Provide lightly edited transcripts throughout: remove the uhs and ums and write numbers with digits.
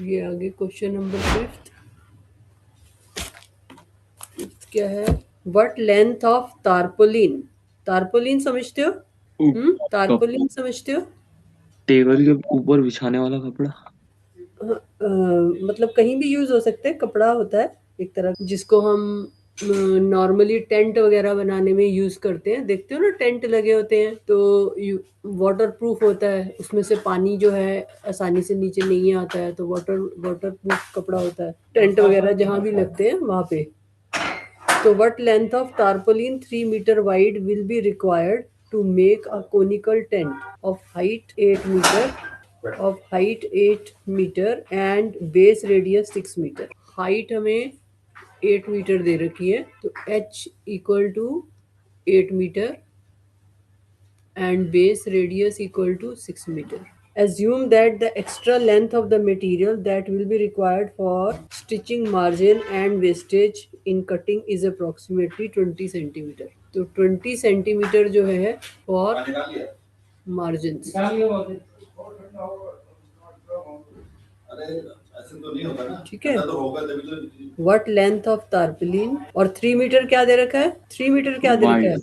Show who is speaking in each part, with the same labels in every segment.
Speaker 1: ये आगे question number fifth क्या है? What length of tarpaulin? Tarpaulin समझते हो? तारपोलिन समझते हो?
Speaker 2: टेबल के ऊपर बिछाने वाला कपड़ा।
Speaker 1: मतलब कहीं भी यूज हो सकता है, कपड़ा होता है एक तरह जिसको हम नॉर्मली टेंट वगैरह बनाने में यूज करते हैं। देखते हो ना, टेंट लगे होते हैं तो वाटर प्रूफ होता है, उसमें से पानी जो है आसानी से नीचे नहीं आता है, तो वाटर प्रूफ कपड़ा होता है। टेंट वगैरह जहाँ भी लगते हैं वहां पे। So what length of tarpaulin 3 meter wide will be required to make a conical tent of height 8 meter and base radius 6 meter? Height हमें 8 मीटर दे रखी है, तो h equal to 8 metre and base radius equal to 6 meter. Assume that the extra length of the material that will be required for stitching margin and wastage in cutting is approximately 20 centimeter. तो 20 centimetre जो है for margins. ठीक है। What length of tarpaulin? और 3 metre क्या दे रखा है? 3 metre क्या दे रखा है?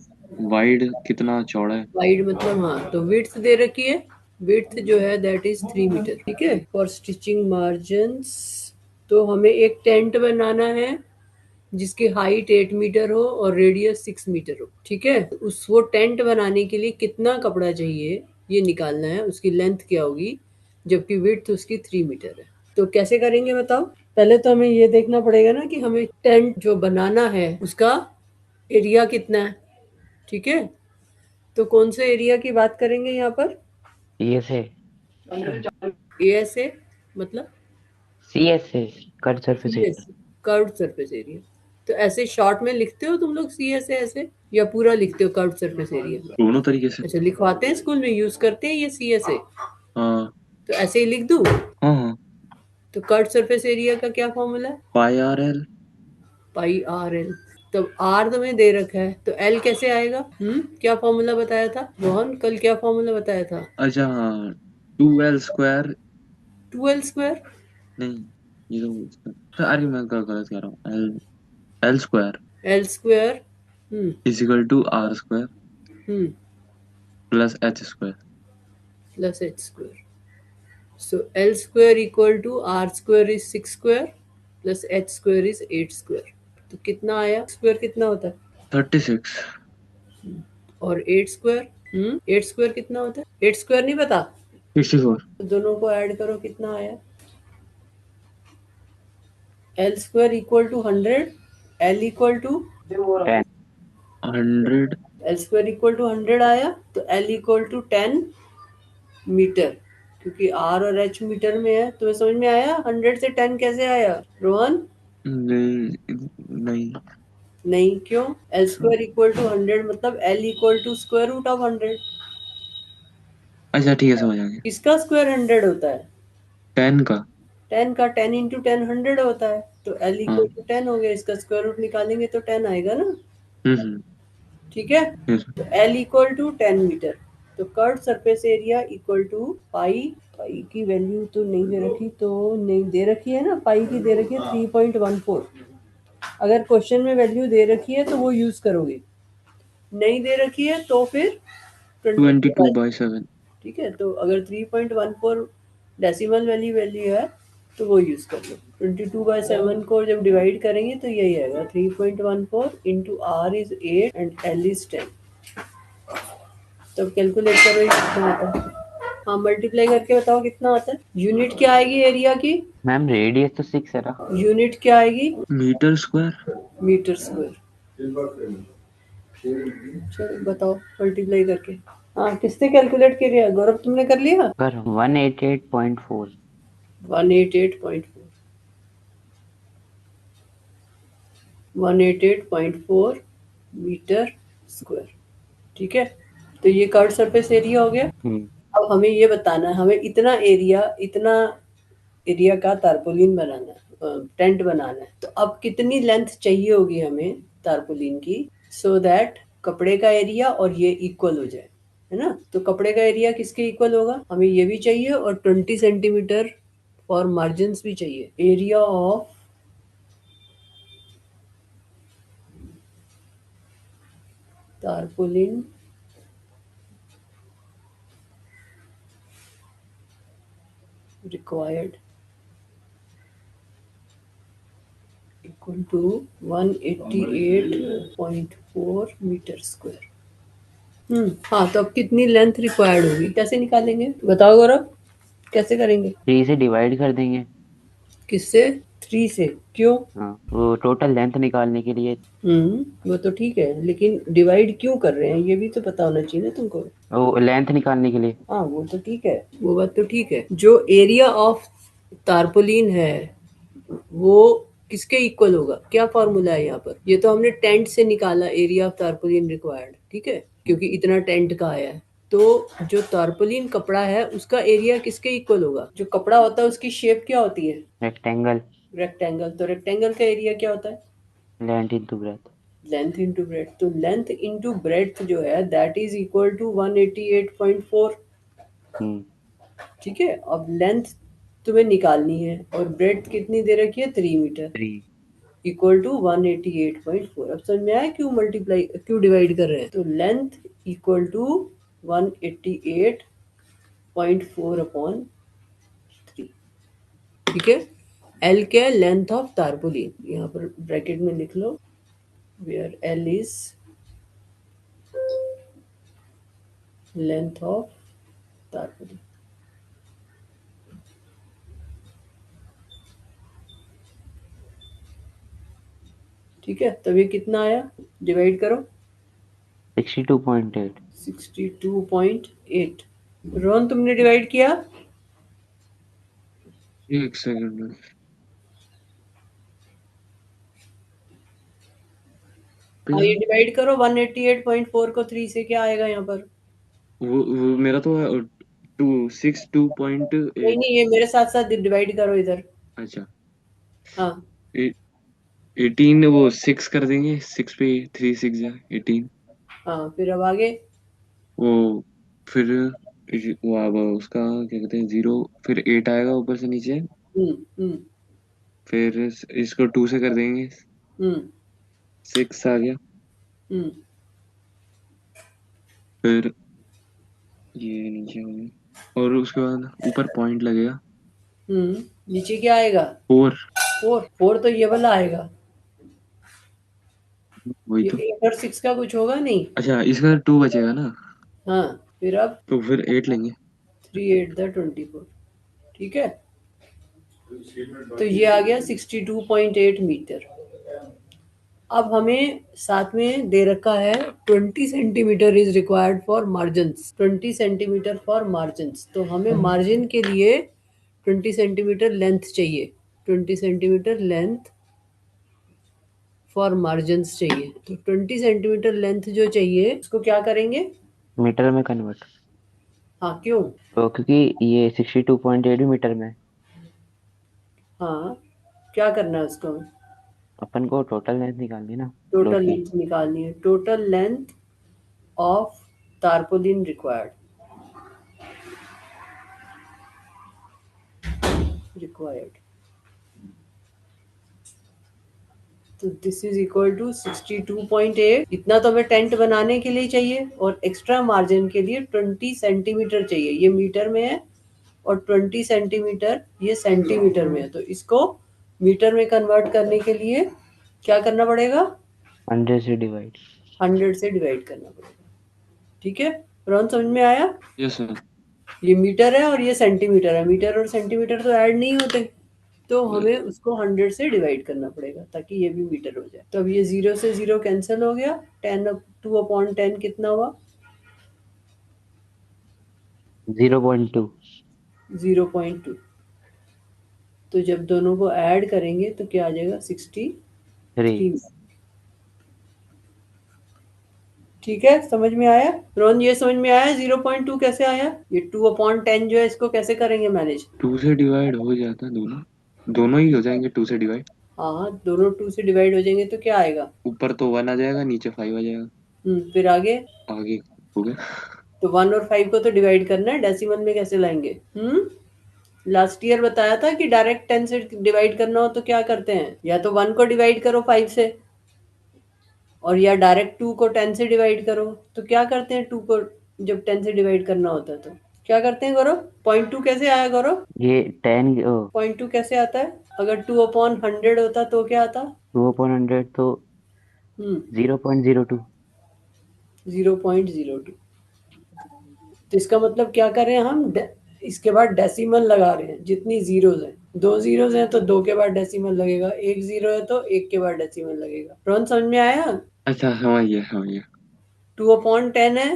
Speaker 2: वाइड कितना चौड़ा है?
Speaker 1: वाइड मतलब हाँ, तो विड्थ दे रखी है। विड्थ जो है दैट इज 3 मीटर। ठीक है। फॉर स्टिचिंग मार्जिन्स, तो हमें एक टेंट बनाना है जिसकी हाइट 8 मीटर हो और रेडियस 6 मीटर हो। ठीक है। उस वो टेंट बनाने के लिए कितना कपड़ा चाहिए ये निकालना है, उसकी लेंथ क्या होगी, जबकि विड्थ उसकी 3 मीटर है। तो कैसे करेंगे बताओ? पहले तो हमें ये देखना पड़ेगा ना कि हमें टेंट जो बनाना है उसका एरिया कितना है। ठीक है। तो कौन से एरिया की बात करेंगे यहाँ पर?
Speaker 3: CSA
Speaker 1: ASA मतलब
Speaker 3: CSA cut surface area.
Speaker 1: Curved surface area. तो ऐसे शॉर्ट में लिखते हो तुम लोग CSA ऐसे, या पूरा लिखते हो कर्व्ड सरफेस एरिया?
Speaker 2: दोनों तरीके से।
Speaker 1: अच्छा, लिखवाते हैं स्कूल में, यूज करते हैं ये CSA?
Speaker 2: हाँ
Speaker 1: तो ऐसे ही लिख दूं?
Speaker 2: हाँ हाँ।
Speaker 1: तो कर्व्ड सरफेस एरिया का क्या फॉर्मूला है?
Speaker 2: पाई आर एल।
Speaker 1: पाई आर एल। तब आर तुम्हें दे रखा है तो एल कैसे आएगा? क्या फॉर्मूला बताया था रोहन? कल क्या फॉर्मूला बताया था?
Speaker 2: अच्छा हाँ, 2L²
Speaker 1: 2L स्क्वायर।
Speaker 2: नहीं, ये तो अरे मैं गलत कह रहा हूँ। L²
Speaker 1: L square
Speaker 2: equal to R² plus H²।
Speaker 1: Plus H square. So L square equal to R square is 6 square plus H square is 8 square. तो कितना आया? स्क्वायर कितना होता है?
Speaker 2: 36।
Speaker 1: और 8 स्क्वायर? 8 स्क्वायर कितना होता है? 8 स्क्वायर नहीं पता?
Speaker 2: 64।
Speaker 1: तो दोनों को ऐड करो, कितना आया? L square equal to 100, L equal to
Speaker 3: 10
Speaker 2: 100।
Speaker 1: L square equal to 100 आया, तो L equal to 10 मीटर, क्योंकि R और H मीटर में है। तुम्हें समझ में आया 100 से 10 कैसे आया रोहन?
Speaker 2: नहीं नहीं।
Speaker 1: नहीं, क्यों? L square equal to 100 मतलब L equal to square root of 100।
Speaker 2: अच्छा ठीक है, समझ आ गया।
Speaker 1: किसका स्क्वायर 100 होता है?
Speaker 2: 10 का।
Speaker 1: 10 का 10 इंटू 10 100 होता है, तो L
Speaker 2: हाँ।
Speaker 1: इक्वल टू 10 हो गया। इसका स्क्वायर रूट निकालेंगे तो 10 आएगा ना।
Speaker 2: हम्म।
Speaker 1: ठीक है।
Speaker 2: yes।
Speaker 1: तो L इक्वल टू 10 मीटर। तो curve surface area equal to pi. Pi की वैल्यू तो नहीं दे रखी, तो नहीं दे रखी है ना, पाई की दे रखी है 3.14। अगर क्वेश्चन में वैल्यू दे रखी है तो वो यूज करोगे, नहीं दे रखी है तो फिर
Speaker 2: 22/7।
Speaker 1: ठीक है। तो अगर 3.14 डेसिमल वैल्यू वैल्यू है तो वो यूज कर लो। 22/7 को जब डिवाइड करेंगे तो यही आएगा 3.14 into R is 8 and L is 10। तो कैलकुलेट करो ये कितना आता है। हाँ, मल्टीप्लाई करके बताओ कितना आता है। यूनिट क्या आएगी एरिया की?
Speaker 3: मैम रेडियस तो 6 है ना।
Speaker 1: यूनिट क्या आएगी?
Speaker 2: Metre square.
Speaker 1: Metre square. चलो बताओ मल्टीप्लाई करके। हाँ, किसने कैलकुलेट किया? गौरव तुमने कर लिया?
Speaker 3: पर 188.4
Speaker 1: 188.4 188.4 मीटर स्क्वायर। ठीक है। तो ये कर्व सरफेस एरिया हो गया। अब हमें ये बताना है, हमें इतना एरिया का तारपोलिन बनाना है, टेंट बनाना है। तो अब कितनी लेंथ चाहिए होगी हमें तारपोलिन की, सो दैट कपड़े का एरिया और ये इक्वल हो जाए, है ना। तो कपड़े का एरिया किसके इक्वल होगा? हमें ये भी चाहिए और 20 सेंटीमीटर फॉर मार्जिन्स भी चाहिए। Area of tarpaulin required equal to 188.4 metre square. हाँ, तो अब कितनी लेंथ रिक्वायर्ड होगी, कैसे निकालेंगे बताओ गौरव, कैसे करेंगे?
Speaker 3: 3 से डिवाइड कर देंगे।
Speaker 1: किससे? 3 से? क्यों?
Speaker 3: हाँ, वो टोटल लेंथ निकालने के लिए।
Speaker 1: वो तो ठीक है, लेकिन डिवाइड क्यों कर रहे हैं ये भी तो पता होना चाहिए ना तुमको।
Speaker 3: वो लेंथ निकालने के लिए।
Speaker 1: हाँ, वो तो ठीक है, वो बात तो ठीक है। जो एरिया ऑफ तारपोलिन है वो किसके इक्वल होगा? क्या फॉर्मूला है यहाँ पर? ये तो हमने टेंट से निकाला, एरिया ऑफ तारपोलिन रिक्वायर्ड, ठीक है, क्योंकि इतना टेंट का आया है। तो जो तारपोलिन कपड़ा है उसका एरिया किसके इक्वल होगा? जो कपड़ा होता है उसकी शेप क्या होती है?
Speaker 3: रेक्टेंगल।
Speaker 1: रेक्टेंगल। तो रेक्टेंगल का एरिया क्या होता है?
Speaker 3: Length into breadth.
Speaker 1: Length into breadth. तो लेंथ इंटू ब्रेड्थ जो है दैट इज इक्वल टू 188.4।
Speaker 3: हम्म
Speaker 1: ठीक है, अब लेंथ तुम्हें निकालनी है और ब्रेड्थ कितनी दे रखी है? 3 मीटर
Speaker 3: 3।
Speaker 1: Equal to 188.4। अब समझ में आया क्यों मल्टीप्लाई, क्यों डिवाइड कर रहे हैं? तो लेंथ इक्वल टू 188.4 अपॉन 3। ठीक है, एल क्या है? Length of tarpaulin. यहाँ पर ब्रैकेट में लिख लो, where L is length of tarpaulin. ठीक है, तब ये कितना आया? डिवाइड करो।
Speaker 3: 62.8।
Speaker 1: 62.8। रोहन तुमने डिवाइड किया?
Speaker 2: एक सेकंड।
Speaker 1: हाँ, ये डिवाइड करो 188.4 को 3 से, क्या आएगा यहाँ पर?
Speaker 2: वो मेरा तो है 262.8।
Speaker 1: नहीं नहीं, ये मेरे साथ साथ डिवाइड करो इधर।
Speaker 2: अच्छा,
Speaker 1: हाँ
Speaker 2: 18 वो 6 कर देंगे, 6 पे 3 6 है 18।
Speaker 1: हाँ, फिर अब आगे।
Speaker 2: वो फिर वो अब उसका क्या कहते हैं 0, फिर 8 आएगा ऊपर से नीचे।
Speaker 1: हम्म।
Speaker 2: फिर इसको 2 से कर देंगे,
Speaker 1: हम्म
Speaker 2: 6 आ गया।
Speaker 1: हम्म
Speaker 2: फिर ये नीचे हो गया और उसके बाद ऊपर पॉइंट लगेगा।
Speaker 1: नीचे क्या आएगा?
Speaker 2: 4।
Speaker 1: 4 तो ये वाला आएगा।
Speaker 2: वही
Speaker 1: ये
Speaker 2: तो।
Speaker 1: 8 और 6 का कुछ होगा नहीं।
Speaker 2: अच्छा, इसका 2 बचेगा ना,
Speaker 1: हाँ, फिर अब
Speaker 2: तो फिर 8 लेंगे।
Speaker 1: 3 8 द 24। ठीक है, तो ये आ गया 62.8 मीटर। अब हमें साथ में दे रखा है 20 centimetre is required for margins. 20 centimetre for margins, तो हमें मार्जिन के लिए 20 सेंटीमीटर लेंथ चाहिए। 20 सेंटीमीटर लेंथ फॉर मार्जिन्स चाहिए। तो 20 सेंटीमीटर लेंथ जो चाहिए उसको क्या करेंगे?
Speaker 3: मीटर में कन्वर्ट।
Speaker 1: हाँ, क्यों?
Speaker 3: तो क्योंकि ये 62.8 भी मीटर में है।
Speaker 1: हाँ, क्या करना है उसको?
Speaker 3: अपन को टोटल लेंथ निकालनी है ना फ्लोर
Speaker 1: टोटल
Speaker 3: की।
Speaker 1: लेंथ निकालनी है। Total length of tarpaulin required. तो दिस इज इक्वल टू 62.8। इतना तो हमें टेंट बनाने के लिए चाहिए और एक्स्ट्रा मार्जिन के लिए 20 सेंटीमीटर चाहिए। ये मीटर में है और 20 सेंटीमीटर ये सेंटीमीटर में है, तो इसको मीटर में कन्वर्ट करने के लिए क्या करना पड़ेगा?
Speaker 3: 100 से डिवाइड।
Speaker 1: 100 से डिवाइड करना पड़ेगा। ठीक है, रोहन समझ में आया?
Speaker 2: Yes sir.
Speaker 1: ये मीटर है और ये सेंटीमीटर है, मीटर और सेंटीमीटर तो ऐड नहीं होते, तो हमें उसको 100 से डिवाइड करना पड़ेगा ताकि ये भी मीटर हो जाए। तो अब ये 0 से 0 कैंसिल हो गया। 2/10 कितना हुआ?
Speaker 3: 0.2।
Speaker 1: 0.2। तो जब दोनों को ऐड करेंगे तो क्या आ जाएगा? 63।
Speaker 3: 3।
Speaker 1: ठीक है, समझ में आया? रोहन ये समझ में आया 0.2 कैसे आया? ये 2/10 जो है इसको कैसे करेंगे मैनेज?
Speaker 2: 2 से डिवाइड हो जाता है, दोनों दोनों ही हो जाएंगे 2 से डिवाइड।
Speaker 1: हाँ, दोनों 2 से डिवाइड हो जाएंगे तो क्या आएगा?
Speaker 2: ऊपर तो 1 आ जाएगा, नीचे 5 आ जाएगा।
Speaker 1: फिर आगे?
Speaker 2: आगे हो गया।
Speaker 1: तो 1 और 5 को तो डिवाइड करना है, डेसिमल में कैसे लाएंगे? लास्ट ईयर बताया था कि डायरेक्ट 10 से डिवाइड करना हो तो क्या करते हैं, या तो 1 को डिवाइड करो 5 से, और या डायरेक्ट 2 को 10 से डिवाइड करो। तो क्या करते हैं 2 को जब 10 से डिवाइड करना होता है तो क्या करते हैं गौरव? 0.2 कैसे आया गौरव?
Speaker 3: ये 10
Speaker 1: 0.2 कैसे आता है? अगर 2/100 होता तो क्या आता?
Speaker 3: 2/100 तो 0.02।
Speaker 1: 0.02। तो इसका मतलब क्या कर रहे हैं हम? इसके बाद डेसिमल लगा रहे हैं। जितनी जीरोज हैं, 2 जीरोज हैं तो 2 के बाद डेसिमल लगेगा, 1 जीरो है तो 1 के बाद डेसिमल लगेगा। रोहन समझ में आया?
Speaker 2: अच्छा समझ गया।
Speaker 1: 2/10 है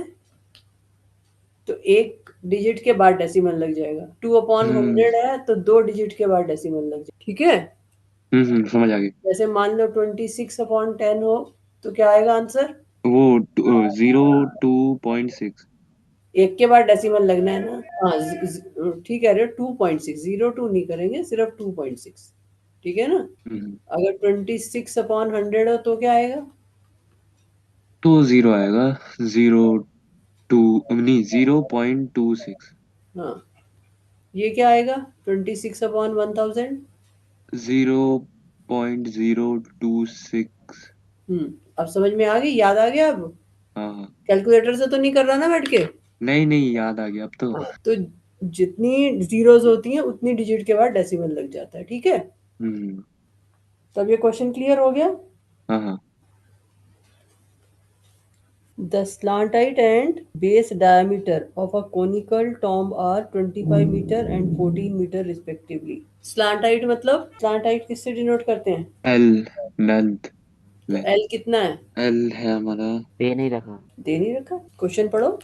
Speaker 1: तो 1 डिजिट के बाद डेसिमल लग जाएगा। 2/100 है तो 2 डिजिट के बाद डेसिमल लग जाएगा। ठीक है?
Speaker 2: समझ आ गया।
Speaker 1: जैसे मान लो 26/10 हो तो क्या आएगा आंसर?
Speaker 2: वो 02.6।
Speaker 1: 1 के बाद डेसिमल लगना है ना। हाँ, ठीक है रे, 2.6, 02 नहीं करेंगे, सिर्फ 2.6। ठीक है ना? अगर 26/100 हो तो क्या आएगा?
Speaker 2: तो 0 आएगा। 0.26।
Speaker 1: हाँ, ये क्या आएगा? 26/1000।
Speaker 2: 0.026।
Speaker 1: अब समझ में आ गई? याद आ गया अब?
Speaker 2: हाँ।
Speaker 1: कैलकुलेटर से तो नहीं कर रहा ना बैठ के?
Speaker 2: नहीं याद आ गया अब तो।
Speaker 1: हाँ, तो जितनी जीरोज होती हैं उतनी डिजिट के बाद डेसिमल लग जाता है। ठीक है? तब ये क्वेश्चन क्लियर हो गया?
Speaker 2: हाँ।
Speaker 1: The slant height and base diameter of a conical tomb are 25 meter and 14 meter respectively. Slant height मतलब slant height किससे डिनोट करते हैं?
Speaker 2: L length.
Speaker 1: तो L कितना है?
Speaker 2: एल है हमारा
Speaker 3: दे नहीं रखा।
Speaker 1: दे नहीं रखा। क्वेश्चन पढ़ो।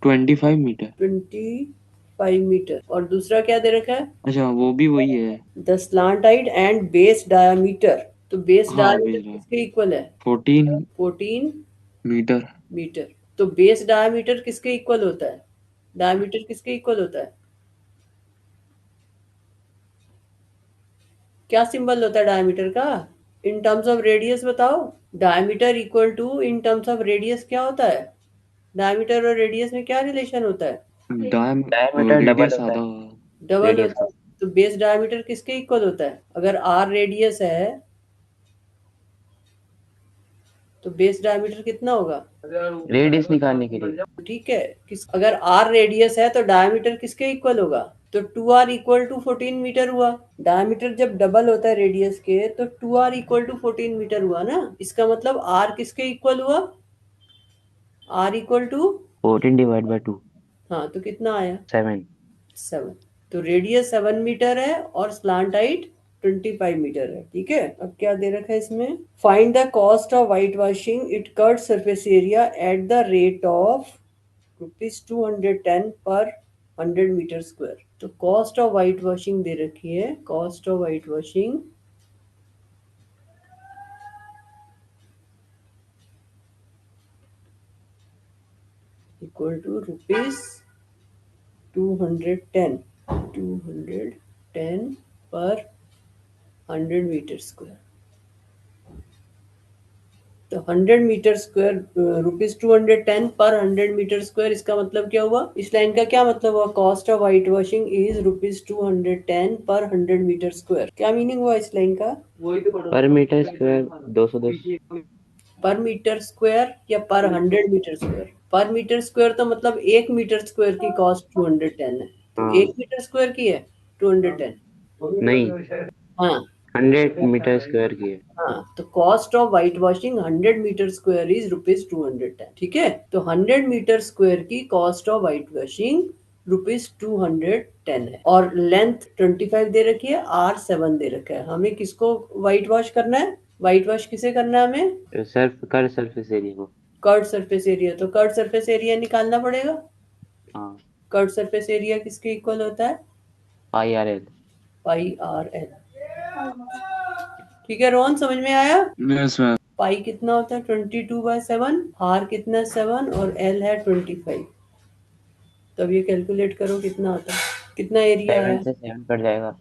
Speaker 2: 25 मीटर।
Speaker 1: 25 मीटर। और दूसरा क्या दे रखा है?
Speaker 2: अच्छा वो भी वही है।
Speaker 1: The slant height and base diameter. तो बेस
Speaker 2: हाँ
Speaker 1: डायमीटर
Speaker 2: भेज रहा।
Speaker 1: किसके इक्वल है?
Speaker 2: 14
Speaker 1: 14
Speaker 2: मीटर।
Speaker 1: मीटर। तो बेस डायमीटर किसके इक्वल होता है? डायमीटर किसके इक्वल होता है? क्या सिंबल होता है डायमीटर का? इन टर्म्स ऑफ रेडियस बताओ। Diameter equal to in terms of radius क्या होता है? डायमीटर और रेडियस में क्या रिलेशन होता है?
Speaker 3: डायमीटर डबल
Speaker 2: रेडियस
Speaker 3: होता
Speaker 2: आधा।
Speaker 3: है
Speaker 1: डबल
Speaker 3: रेडियस
Speaker 1: होता
Speaker 3: का।
Speaker 1: है। तो बेस डायमीटर किसके इक्वल होता है? अगर आर रेडियस है तो बेस डायमीटर कितना होगा?
Speaker 3: रेडियस निकालने के लिए।
Speaker 1: ठीक है, अगर आर रेडियस है तो डायमीटर किसके इक्वल होगा? तो 2r इक्वल टू 14 मीटर हुआ। डायमीटर जब डबल होता है रेडियस के तो 2r इक्वल टू 14 मीटर हुआ ना। इसका मतलब r किसके इक्वल हुआ? r equal to
Speaker 3: 14/2।
Speaker 1: हाँ, तो कितना आया?
Speaker 3: 7।
Speaker 1: 7। तो रेडियस 7 मीटर है और स्लांट हाइट 25 मीटर है। ठीक है? अब क्या दे रखा है इसमें? Find the cost of white washing it curved surface area at the rate of ₹210 per 100 metre square. तो कॉस्ट ऑफ व्हाइट वॉशिंग दे रखी है। Cost of white washing equal to ₹210 per 100 metre square. तो 100 metre square ₹210 per 100 metre square. इसका मतलब क्या हुआ? इस लाइन का क्या मतलब हुआ? Cost of white washing is ₹210 per 100 metre square. क्या मीनिंग हुआ इस लाइन का?
Speaker 3: पर मीटर स्क्वायर 210।
Speaker 1: पर मीटर स्क्वायर या पर 100 metre square? Per metre square तो मतलब 1 मीटर स्क्वायर की कॉस्ट 210 है। तो
Speaker 3: हाँ
Speaker 1: 1 मीटर स्क्वायर की है 210।
Speaker 3: नहीं,
Speaker 1: हाँ
Speaker 3: 100 मीटर स्क्वायर की है।
Speaker 1: हाँ, तो cost of white washing 100 metre square is ₹210। ठीक है? तो 100 मीटर स्क्वायर की कॉस्ट ऑफ व्हाइट वॉशिंग ₹210 है। और लेंथ 25 दे रखी है, आर 7 दे रखा है। हमें किसको व्हाइट वॉश करना है? व्हाइट वॉश किसे करना है हमें?
Speaker 3: सरफेस एरिया को।
Speaker 1: Curd surface area. तो कर्ड सरफेस एरिया निकालना पड़ेगा।
Speaker 3: हाँ
Speaker 1: कर्ड सरफेस एरिया किसके इक्वल होता है?
Speaker 3: IRL।
Speaker 1: पाई आर एल। ठीक है रोहन, समझ में आया?
Speaker 2: Yes ma'am.
Speaker 1: पाई कितना होता है? 22/7। आर कितना? 7 और एल है 25। तब ये कैलकुलेट करो कितना आता है, कितना एरिया है?
Speaker 3: 7 से 7 कट जाएगा।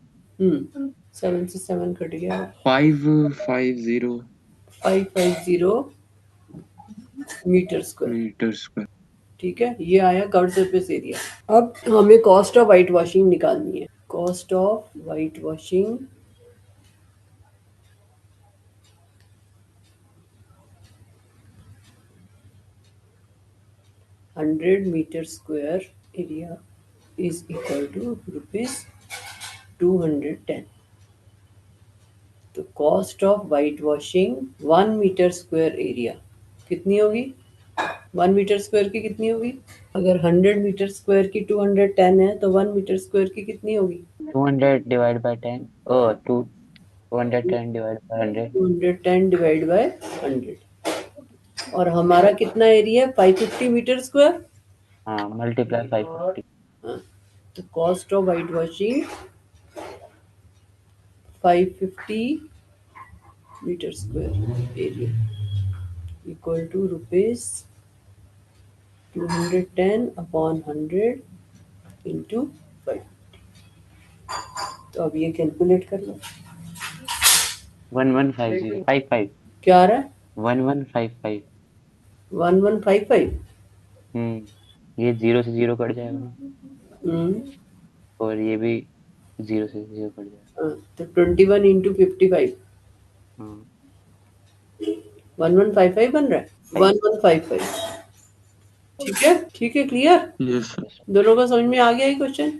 Speaker 1: 7 से 7 कट गया।
Speaker 2: 550
Speaker 1: 550 मीटर स्क्वायर।
Speaker 2: Metre square.
Speaker 1: ठीक है, ये आया कर्व सरफेस एरिया। अब हमें कॉस्ट ऑफ व्हाइट वॉशिंग निकालनी है। cost of whitewashing ₹100 area is equal to ₹210. तो cost of white washing 1 metre square area कितनी होगी? 1 मीटर स्क्वायर की कितनी होगी? अगर 100 मीटर स्क्वायर की 210 है तो 1 मीटर स्क्वायर की कितनी होगी?
Speaker 3: 200 divide by 10 210 divide by 100
Speaker 1: 210 divide by 100 और हमारा कितना एरिया है? 550 मीटर स्क्वायर।
Speaker 3: हाँ मल्टीप्लाई 550
Speaker 1: तो cost of white washing 550 metre square area equal to ₹210 upon 100 into 5। तो अब ये कैलकुलेट कर लो।
Speaker 3: 115055
Speaker 1: क्या आ रहा है?
Speaker 3: 1155
Speaker 1: 1155।
Speaker 3: ये 0 से 0 कट जाएगा ना
Speaker 1: हम्म,
Speaker 3: और ये भी 0 से 0 कट जाएगा।
Speaker 1: हाँ, तो 21 इंटू 55
Speaker 3: हाँ
Speaker 1: 1155 बन रहा है। 1155 ठीक है क्लियर?
Speaker 2: Yes sir.
Speaker 1: दोनों का समझ में आ गया ये क्वेश्चन?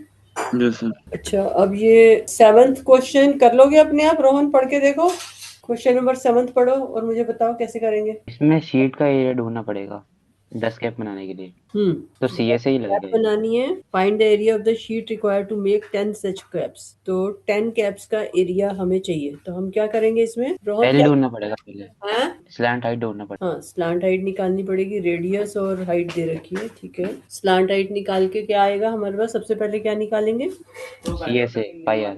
Speaker 2: Yes sir.
Speaker 1: अच्छा, अब ये 7th क्वेश्चन कर लोगे अपने आप? रोहन पढ़ के देखो, क्वेश्चन नंबर 7 पढ़ो और मुझे बताओ कैसे करेंगे।
Speaker 3: इसमें शीट का एरिया ढूंढना पड़ेगा 10 कैप बनाने के लिए, तो CSA ही
Speaker 1: कैप
Speaker 3: लगेगा।
Speaker 1: बनानी है। Find the area of the sheet required to make 10 such caps. तो 10 कैप्स का एरिया हमें चाहिए, तो हम क्या करेंगे इसमें? रोहन
Speaker 3: L
Speaker 1: क्या
Speaker 3: ढूंढना पड़ेगा पहले,
Speaker 1: है?
Speaker 3: स्लैंट हाइट ढूंढना पड़ेगा।
Speaker 1: हाँ, स्लांट हाइट निकालनी पड़ेगी। रेडियस और हाइट दे रखी है, ठीक है। स्लांट हाइट निकाल के क्या आएगा हमारे पास? सबसे पहले क्या निकालेंगे?
Speaker 3: CSA pi r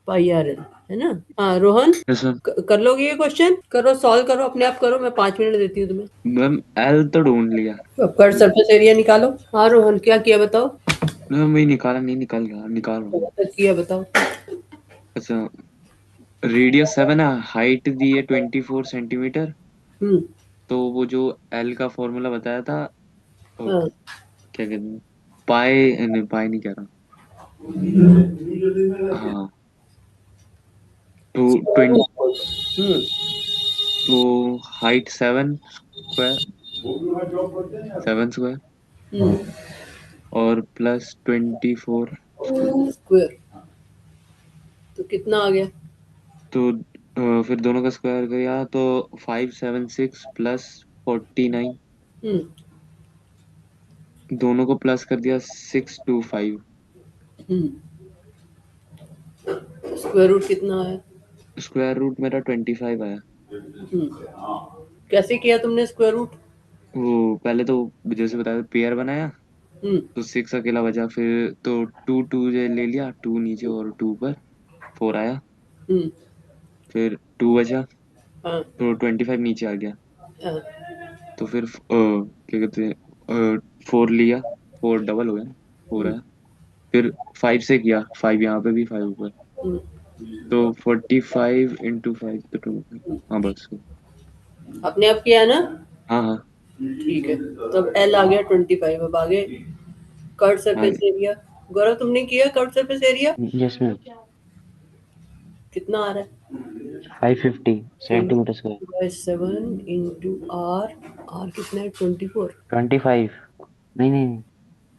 Speaker 1: pi r L, है ना? हाँ रोहन,
Speaker 2: यस सर।
Speaker 1: कर लोगे ये क्वेश्चन? करो, सॉल्व करो, अपने आप करो, मैं 5 मिनट देती हूँ तुम्हें।
Speaker 2: मैम एल तो ढूंढ लिया।
Speaker 1: अब कर सरफेस एरिया निकालो। हाँ रोहन, क्या किया बताओ?
Speaker 2: मैम वही निकाला नहीं, निकाल रहा हूँ।
Speaker 1: क्या किया बताओ?
Speaker 2: अच्छा, रेडियस 7 है, हाइट दी है 24 सेंटीमीटर।
Speaker 1: हम्म,
Speaker 2: तो वो जो एल का फॉर्मूला बताया था, ओ,
Speaker 1: हाँ,
Speaker 2: क्या कहते हैं, पाई नहीं कह रहा। हाँ, तो 20,
Speaker 1: हम्म,
Speaker 2: तो हाइट 7 स्क्वायर
Speaker 1: हम्म,
Speaker 2: और प्लस 24।
Speaker 1: स्क्वायर, तो कितना आ गया?
Speaker 2: तो फिर दोनों का स्क्वायर किया तो 576 प्लस 49।
Speaker 1: हम्म,
Speaker 2: दोनों को प्लस कर दिया 625।
Speaker 1: स्क्वायर रूट कितना आया?
Speaker 2: स्क्वायर रूट मेरा 25 आया।
Speaker 1: कैसे किया तुमने स्क्वायर रूट?
Speaker 2: वो पहले तो जैसे बताया पेयर बनाया,
Speaker 1: हम्म,
Speaker 2: तो 6 अकेला बचा, फिर तो 2 ले लिया, 2 नीचे और 2 ऊपर, 4 आया।
Speaker 1: हम्म,
Speaker 2: फिर 2 बचा,
Speaker 1: हाँ,
Speaker 2: तो 25 नीचे आ गया।
Speaker 1: हाँ,
Speaker 2: तो फिर क्या कहते हैं, 4 लिया, 4 डबल हो गया, 4
Speaker 1: हम्म,
Speaker 2: आया। फिर 5 से किया, 5 यहाँ पे भी, 5 ऊपर,
Speaker 1: हम्म।
Speaker 2: तो 45 इंटू 5 तो 2। हाँ बस।
Speaker 1: अपने आप किया ना?
Speaker 2: हाँ हाँ
Speaker 1: ठीक है, तब एल आ गया 25। अब आगे कर्व
Speaker 2: हाँ।
Speaker 1: Surface area. गौरव तुमने किया curve surface area?
Speaker 3: Yes ma'am
Speaker 1: कितना आ रहा है?
Speaker 3: 550 centimetre square
Speaker 1: 7 into are. R कितना है? 24।
Speaker 3: 25 नहीं नहीं नहीं,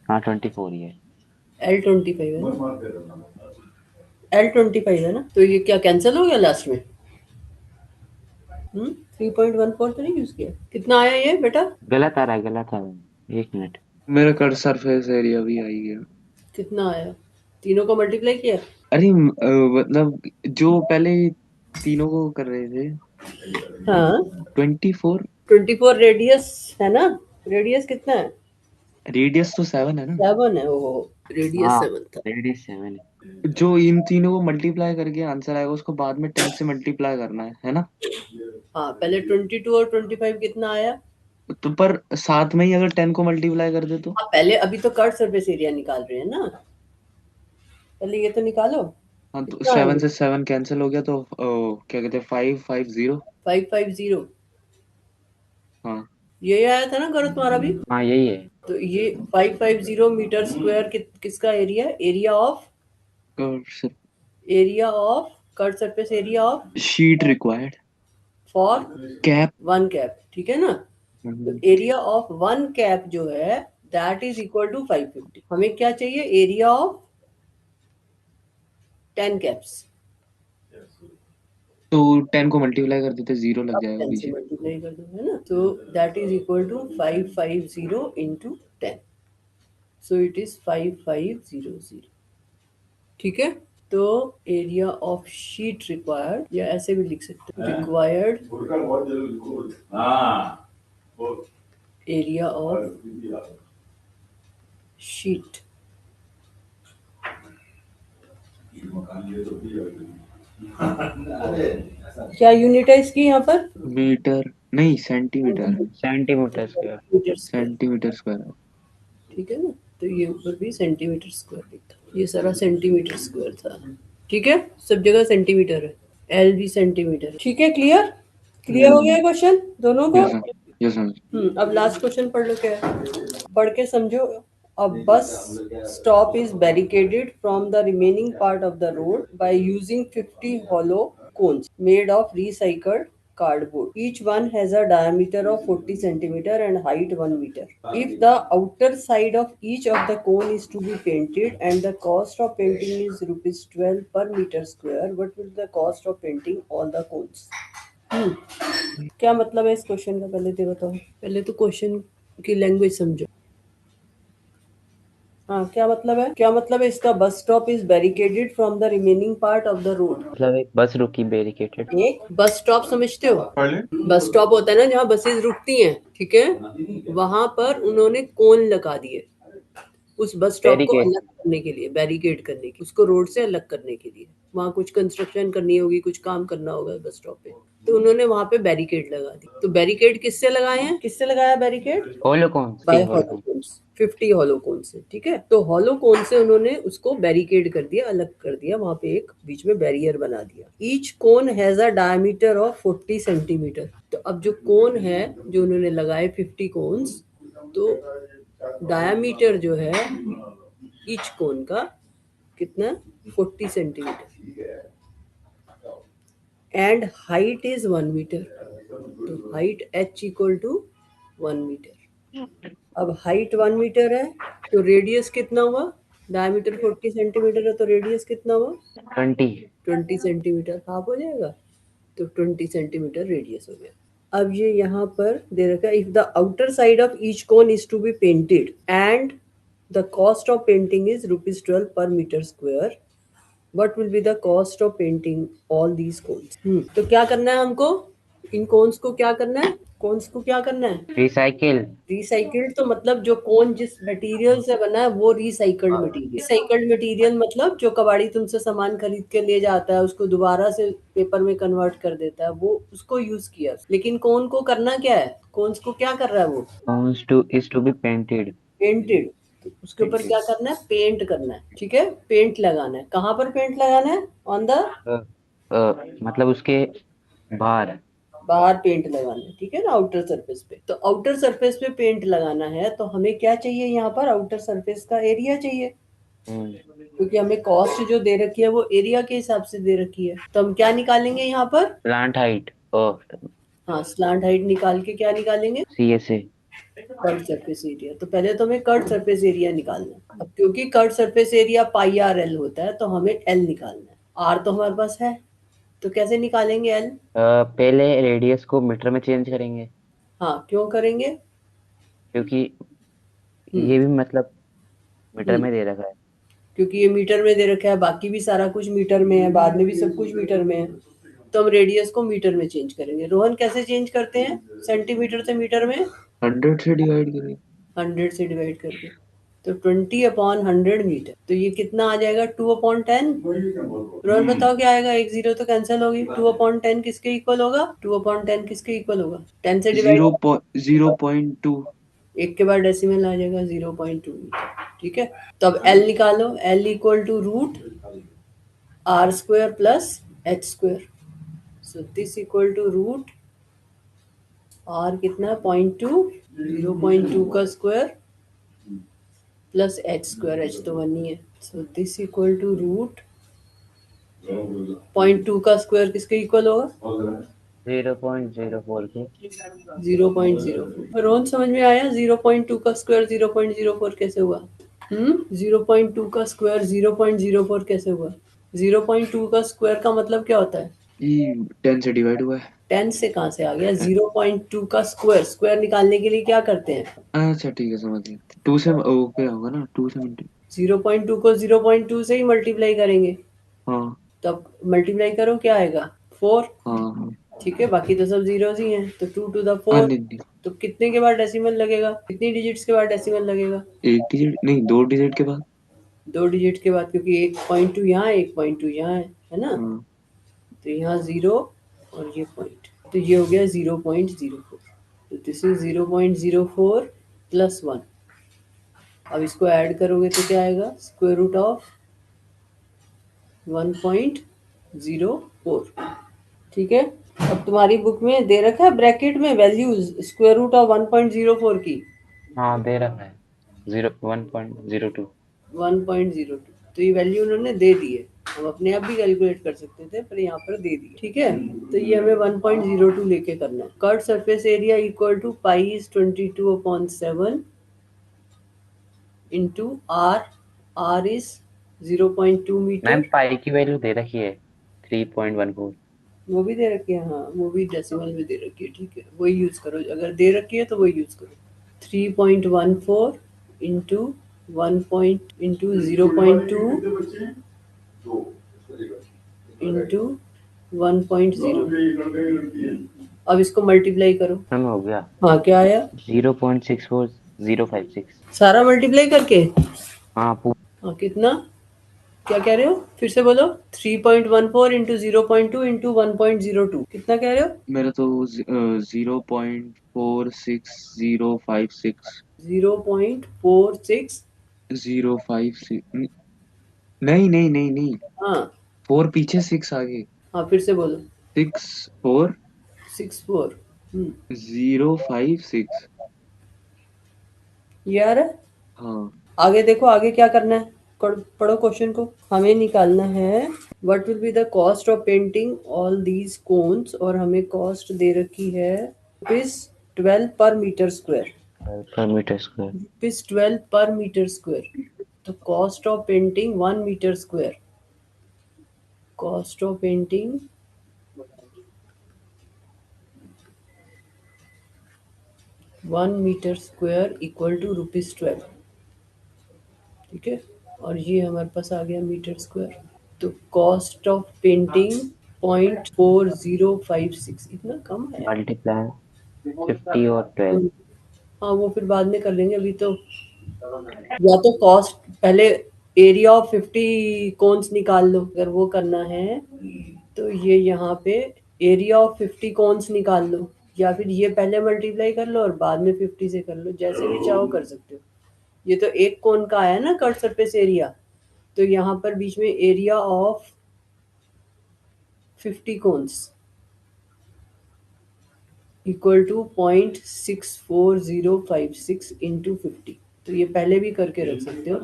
Speaker 3: हाँ 24 ही है।
Speaker 1: एल 25 है ना? एल 25 है ना? तो ये क्या कैंसिल हो गया लास्ट में? 3.14 तो नहीं यूज किया? कितना आया ये बेटा?
Speaker 3: गलत आ रहा है, गलत आ रहा है, 1 मिनट।
Speaker 2: मेरा कट सरफेस एरिया भी आई गया।
Speaker 1: कितना आया? तीनों को मल्टीप्लाई किया?
Speaker 2: अरे मतलब जो पहले तीनों को कर रहे थे,
Speaker 1: हाँ,
Speaker 2: 24।
Speaker 1: 24 रेडियस है ना? रेडियस कितना है?
Speaker 2: रेडियस तो 7 है ना।
Speaker 1: 7 है। ओहो, रेडियस
Speaker 3: हाँ
Speaker 1: 7 था।
Speaker 3: रेडियस 7 है।
Speaker 2: जो इन तीनों को मल्टीप्लाई करके आंसर आएगा उसको बाद में 10 से मल्टीप्लाई करना है ना।
Speaker 1: हाँ, पहले 22 और 25 कितना आया?
Speaker 2: तो पर साथ में ही अगर 10 को मल्टीप्लाई कर दे तो।
Speaker 1: हाँ, पहले अभी तो कर्व सरफेस एरिया निकाल रहे हैं ना, पहले ये तो निकालो।
Speaker 2: हाँ, तो
Speaker 1: कितना
Speaker 2: 7
Speaker 1: आएगा?
Speaker 2: से 7 कैंसिल हो गया, तो क्या कहते हैं, 550।
Speaker 1: 550।
Speaker 2: हाँ
Speaker 1: यही आया था ना गौरव तुम्हारा भी?
Speaker 3: हाँ यही है।
Speaker 1: तो ये 550 मीटर स्क्वायर किसका area? Area of area of curve surface area of
Speaker 2: sheet required
Speaker 1: for
Speaker 2: cap
Speaker 1: one cap, ठीक है ना। तो एरिया ऑफ वन कैप जो है दैट इज इक्वल टू 550। हमें क्या चाहिए, एरिया ऑफ 10 कैप्स।
Speaker 2: तो 10 को मल्टीप्लाई कर देते 0 लग जाएगा
Speaker 1: 10 से
Speaker 2: पीछे।
Speaker 1: मल्टीप्लाई कर दो, है ना। तो that is equal to 550 into 10, so it is 5500, ठीक है। तो एरिया ऑफ शीट रिक्वायर्ड, या ऐसे भी लिख सकते हैं, रिक्वायर्ड एरिया ऑफ शीट। क्या यूनिट है इसकी यहाँ पर?
Speaker 2: मीटर नहीं, centimetre.
Speaker 3: Centimetre square.
Speaker 1: Metre square,
Speaker 2: centimetre square.
Speaker 1: ठीक है ना। तो ये ऊपर भी सेंटीमीटर स्क्वायर लिखा, ये सारा सेंटीमीटर स्क्वायर था, ठीक है। सब जगह सेंटीमीटर है, एल भी सेंटीमीटर, ठीक है। क्लियर, क्लियर हो गया क्वेश्चन दोनों को?
Speaker 2: Yes ma'am.
Speaker 1: अब लास्ट क्वेश्चन पढ़ लो, क्या है पढ़ के समझो। A bus stop is barricaded from the remaining part of the road by using 50 hollow cones made of recycled cardboard. Each one has a diameter of 40 centimeter and height 1 meter. If the outer side of each of the cone is to be painted and the cost of painting is rupees 12 per meter square, what will the cost of painting all the cones? क्या मतलब है इस question का, पहले तो बताओ। पहले तो क्वेश्चन की लैंग्वेज समझो। हाँ, क्या मतलब है, क्या मतलब है इसका? Bus stop is barricaded from the remaining part of the road.
Speaker 3: मतलब एक बस रुकी बैरिकेटेड।
Speaker 1: एक बस स्टॉप समझते हो? बस स्टॉप होता है ना जहाँ बसेस रुकती हैं, ठीक है। वहां पर उन्होंने कोन लगा दिए उस बस स्टॉप को अलग करने के लिए, बैरिकेड करने की, उसको रोड से अलग करने के लिए। वहाँ कुछ कंस्ट्रक्शन करनी होगी, कुछ काम करना होगा बस स्टॉप पे, तो उन्होंने वहां पे बैरिकेड लगा दी। तो बैरिकेड किससे लगाए हैं, किससे लगाया बैरिकेड?
Speaker 3: हॉलो कौन?
Speaker 1: बाय हॉलो कोन्स, 50 हॉलो कोन से, ठीक है। तो हॉलो कोन से उन्होंने उसको बैरिकेड कर दिया, अलग कर दिया, वहां पे एक बीच में बैरियर बना दिया। Each cone has a diameter of 40 centimetre. तो अब जो कोन है जो उन्होंने लगाए 50 कोन्स, तो डायमीटर जो है ईच कोन का कितना, 40 centimetre, and height is 1 metre. तो height h equal to 1 metre. अब हाइट 1 मीटर है तो रेडियस कितना हुआ? डायमीटर 40 सेंटीमीटर है तो रेडियस कितना हुआ? 20 सेंटीमीटर, हाफ हो जाएगा। तो 20 सेंटीमीटर रेडियस हो गया। अब ये यहाँ पर दे रखा है, if the outer side of each cone is to be painted and the cost of painting is rupees 12 per metre square, what will be the cost of painting all these cones? तो क्या करना है हमको, इन cons को क्या करना है, cons को क्या करना है? रिसाइकिल्ड। तो मतलब जो कोन जिस मटेरियल से बना है वो रिसाइकल्ड मटेरियल। रिसाइकल्ड मटेरियल मतलब जो कबाड़ी तुमसे सामान खरीद के ले जाता है, उसको दोबारा से पेपर में कन्वर्ट कर देता है, वो उसको यूज किया। लेकिन कोन को करना क्या है, कोन्स को क्या कर रहा है वो?
Speaker 3: Cones is to be painted.
Speaker 1: तो उसके ऊपर क्या करना है, पेंट करना है, ठीक है। पेंट लगाना है, कहाँ पर पेंट लगाना है? ऑन द
Speaker 3: मतलब उसके बाहर
Speaker 1: पेंट लगाना है, ठीक है ना, आउटर सरफेस पे। तो आउटर सरफेस पे पेंट लगाना है तो हमें क्या चाहिए, यहाँ पर आउटर सरफेस का एरिया चाहिए, क्योंकि हमें कॉस्ट जो दे रखी है वो एरिया के हिसाब से दे रखी है। तो हम क्या निकालेंगे यहाँ पर?
Speaker 3: Slant height.
Speaker 1: हाँ, स्लांट हाइट निकाल के क्या निकालेंगे?
Speaker 3: CSA,
Speaker 1: curve surface area. तो पहले तो हमें कर्व सरफेस एरिया निकालना है। अब क्योंकि curve surface area pi r L होता है तो हमें एल निकालना है। आर तो हमारे पास है, तो कैसे निकालेंगे एल?
Speaker 3: पहले रेडियस को मीटर में चेंज करेंगे।
Speaker 1: हाँ, क्यों करेंगे?
Speaker 3: क्योंकि ये भी मतलब मीटर में दे रखा है।
Speaker 1: क्योंकि ये मीटर में दे रखा है, बाकी भी सारा कुछ मीटर में है, बाद में भी सब कुछ मीटर में है, तो हम रेडियस को मीटर में चेंज करेंगे। रोहन कैसे चेंज करते हैं सेंटीमीटर से मीटर में?
Speaker 2: 100 से डिवाइड करेंगे।
Speaker 1: 100 से डिवाइड करके, तो 20/100 मीटर। तो ये कितना आ जाएगा? 2/10। रोहन बताओ क्या आएगा? एक जीरो तो कैंसिल होगी। 2/10 किसके इक्वल होगा? 2/10 किसके इक्वल होगा? 10 से डिवाइड,
Speaker 2: 0.2।
Speaker 1: एक के बाद डेसिमल आ जाएगा 0.2 मीटर, ठीक है। तो अब एल निकालो, L equal to root r square plus H square. So this equal to root r कितना, 0.2, 0.2 का square plus H square, H तो 1 ही है। So this equal to root 0.2 का स्क्वायर किसके इक्वल होगा?
Speaker 3: 0.04 के।
Speaker 1: 0.04। रोहन समझ में आया 0.2 का स्क्वायर 0.04 कैसे हुआ? 0.2 का स्क्वायर 0.04 कैसे हुआ? 0.2 का स्क्वायर का मतलब क्या होता है?
Speaker 2: ये 10 से डिवाइड हुआ है।
Speaker 1: 10 से कहाँ से आ गया? 0.2 का स्क्वायर, स्क्वायर निकालने के लिए क्या करते हैं?
Speaker 2: अच्छा ठीक है, समझ गया। 2 से ओ क्या होगा ना, 2 से
Speaker 1: 0.2 को 0.2 से ही मल्टीप्लाई करेंगे।
Speaker 2: हाँ
Speaker 1: तब मल्टीप्लाई करो, क्या आएगा? 4।
Speaker 2: हाँ हाँ।
Speaker 1: ठीक है, बाकी तो सब जीरोज ही हैं, तो 2 टू द
Speaker 2: हाँ
Speaker 1: 4।
Speaker 2: नहीं,
Speaker 1: तो कितने के बाद डेसिमल लगेगा? कितनी डिजिट्स के बाद डेसिमल लगेगा?
Speaker 2: एक डिजिट नहीं, 2 डिजिट के बाद।
Speaker 1: 2 डिजिट के बाद, क्योंकि 1.2 यहाँ है, 1.2 यहाँ है ना?
Speaker 2: हाँ
Speaker 1: तो यहाँ 0 और ये पॉइंट, तो ये हो गया 0.04। तो दिस इज 0.04 प्लस 1। अब इसको ऐड करोगे तो क्या आएगा? Square root of 1.04। ठीक है। अब तुम्हारी बुक में दे रखा है ब्रैकेट में वैल्यूज स्क्वायर रूट ऑफ 1.04 की।
Speaker 3: हाँ दे रखा है 1.02।
Speaker 1: 1.02। तो ये वैल्यू उन्होंने दे दी है, हम अपने आप भी कैलकुलेट कर सकते थे, पर यहाँ पर दे दी। ठीक है, तो ये हमें 1.02 लेके करना है। Curve surface area equal to pi is 22/7 into are. R is 0.2 metre.
Speaker 3: Ma'am pi की वैल्यू दे रखी है 3.14।
Speaker 1: वो भी दे रखी है, हाँ वो भी डेसिमल में दे रखी है। ठीक है, वही यूज करो, अगर दे रखी है तो वही यूज करो। 3.14 इंटू 1 पॉइंट इंटू 0.2 इंटू 1.0। अब इसको मल्टीप्लाई करो।
Speaker 3: मैम हो गया
Speaker 1: हाँ, क्या आया?
Speaker 3: 0.64056।
Speaker 1: सारा मल्टीप्लाई करके?
Speaker 3: हाँ
Speaker 1: हाँ, कितना? क्या कह रहे हो? फिर से बोलो। 3.14 इंटू 0.2 इंटू 1.02, कितना कह रहे हो?
Speaker 2: मेरा तो 0.46056।
Speaker 1: 0.46।
Speaker 2: 056 नहीं नहीं नहीं नहीं,
Speaker 1: हाँ
Speaker 2: 4 पीछे 6 आगे।
Speaker 1: हाँ, फिर से बोलो।
Speaker 2: 64
Speaker 1: 64।
Speaker 2: 056।
Speaker 1: ये आ रहा है।
Speaker 2: हाँ
Speaker 1: आगे देखो, आगे क्या करना है? पढ़ो क्वेश्चन को। हमें निकालना है what will be the cost of painting all these cones, और हमें कॉस्ट दे रखी है ₹12 per metre square.
Speaker 3: Per metre square.
Speaker 1: ₹12 per metre square. तो cost of painting 1 metre square. Cost of painting 1 metre square equal to ₹12। ठीक है, और ये हमारे पास आ गया मीटर स्क्वायर। तो कॉस्ट ऑफ पेंटिंग 0.4056, इतना कम है।
Speaker 3: मल्टीप्लाई 50 और 12।
Speaker 1: हाँ, वो फिर बाद में कर लेंगे, अभी तो या तो कॉस्ट पहले एरिया ऑफ 50 कोन्स निकाल लो, अगर वो करना है तो ये यहाँ पे एरिया ऑफ 50 कोन्स निकाल लो, या फिर ये पहले मल्टीप्लाई कर लो और बाद में 50 से कर लो, जैसे भी चाहो कर सकते हो। ये तो एक कोन का आया ना कर्व सरफेस एरिया, तो यहाँ पर बीच में area of 50 cones equal to 0.64056 into 50। तो ये पहले भी करके रख सकते हो,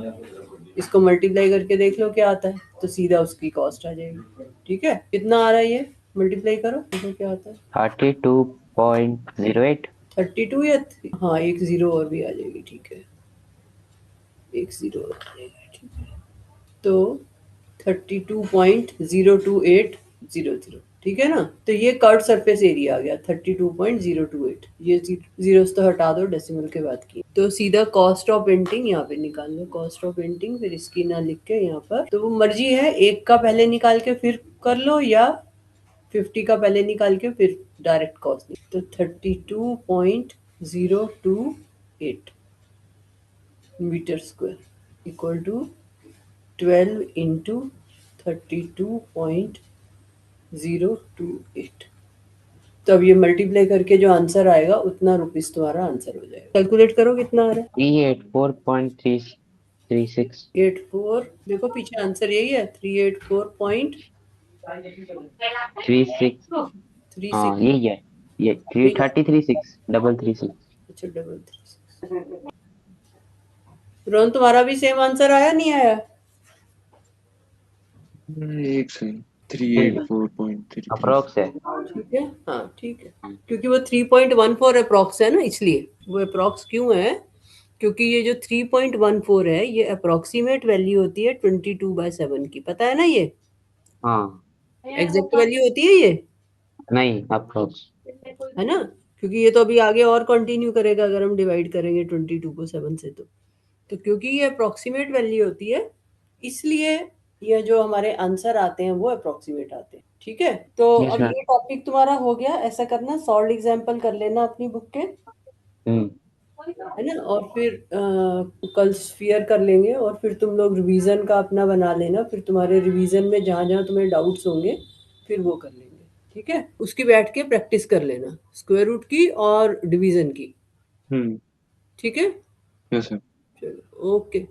Speaker 1: इसको मल्टीप्लाई करके देख लो क्या आता है, तो सीधा उसकी कॉस्ट आ जाएगी। ठीक है, कितना आ रहा है ये? मल्टीप्लाई करो, देखो क्या आता है।
Speaker 3: 32.08।
Speaker 1: 32 या हाँ, एक जीरो और भी आ जाएगी। ठीक है, एक जीरो और आ जाएगी। ठीक है, तो 32.02800। ठीक है ना? तो ये कर्व सरफेस एरिया आ गया 32.028। ये जीरोस तो हटा दो डेसिमल के बाद की, तो सीधा कॉस्ट ऑफ पेंटिंग यहाँ पे निकाल लो। कॉस्ट ऑफ पेंटिंग फिर इसकी ना लिख के यहाँ पर, तो वो मर्जी है, एक का पहले निकाल के फिर कर लो, या 50 का पहले निकाल के फिर डायरेक्ट कॉस्ट। तो 32.028 metre square equal to 12 into 32.028। तो अब ये मल्टीप्लाई करके जो आंसर आएगा उतना रुपीस तुम्हारा आंसर हो जाएगा। कैलकुलेट करो कितना आ रहा है।
Speaker 3: 384.336।
Speaker 1: 84, देखो पीछे आंसर यही है,
Speaker 3: 36।
Speaker 1: 384.36।
Speaker 3: हाँ यही है, ये 336 डबल 36।
Speaker 1: अच्छा, डबल 3। रोहन, तुम्हारा भी सेम आंसर आया नहीं आया?
Speaker 2: एक सेकंड, 384.33।
Speaker 3: अप्रोक्स है।
Speaker 1: ठीक है, हाँ ठीक है, क्योंकि वो 3.14 अप्रोक्स है ना, इसलिए वो अप्रोक्स क्यों है, क्योंकि ये जो 3.14 है ये अप्रोक्सीमेट वैल्यू होती है 22/7 की, पता है ना ये?
Speaker 3: हाँ।
Speaker 1: एग्जैक्ट वैल्यू होती है ये,
Speaker 3: नहीं, अप्रोक्स।
Speaker 1: है ना? क्योंकि ये तो अभी आगे और कंटिन्यू करेगा अगर हम डिवाइड करेंगे 22 को 7 से, तो क्योंकि ये अप्रोक्सीमेट वैल्यू होती है, इसलिए ये जो हमारे आंसर आते हैं वो अप्रोक्सीमेट आते हैं। ठीक है, तो
Speaker 3: यस
Speaker 1: अब
Speaker 3: मैम।
Speaker 1: ये टॉपिक तुम्हारा हो गया। ऐसा करना, सॉल्व एग्जाम्पल कर लेना अपनी बुक के,
Speaker 3: हम्म।
Speaker 1: है ना, और फिर कल स्फीयर कर लेंगे, और फिर तुम लोग रिवीजन का अपना बना लेना, फिर तुम्हारे रिवीजन में जहाँ जहाँ तुम्हें डाउट्स होंगे फिर वो कर लेंगे। ठीक है, उसकी बैठ के प्रैक्टिस कर लेना, स्क्वायर रूट की और डिवीजन की।
Speaker 2: हम्म।
Speaker 1: ठीक है,
Speaker 2: यस सर।
Speaker 1: चलो ओके।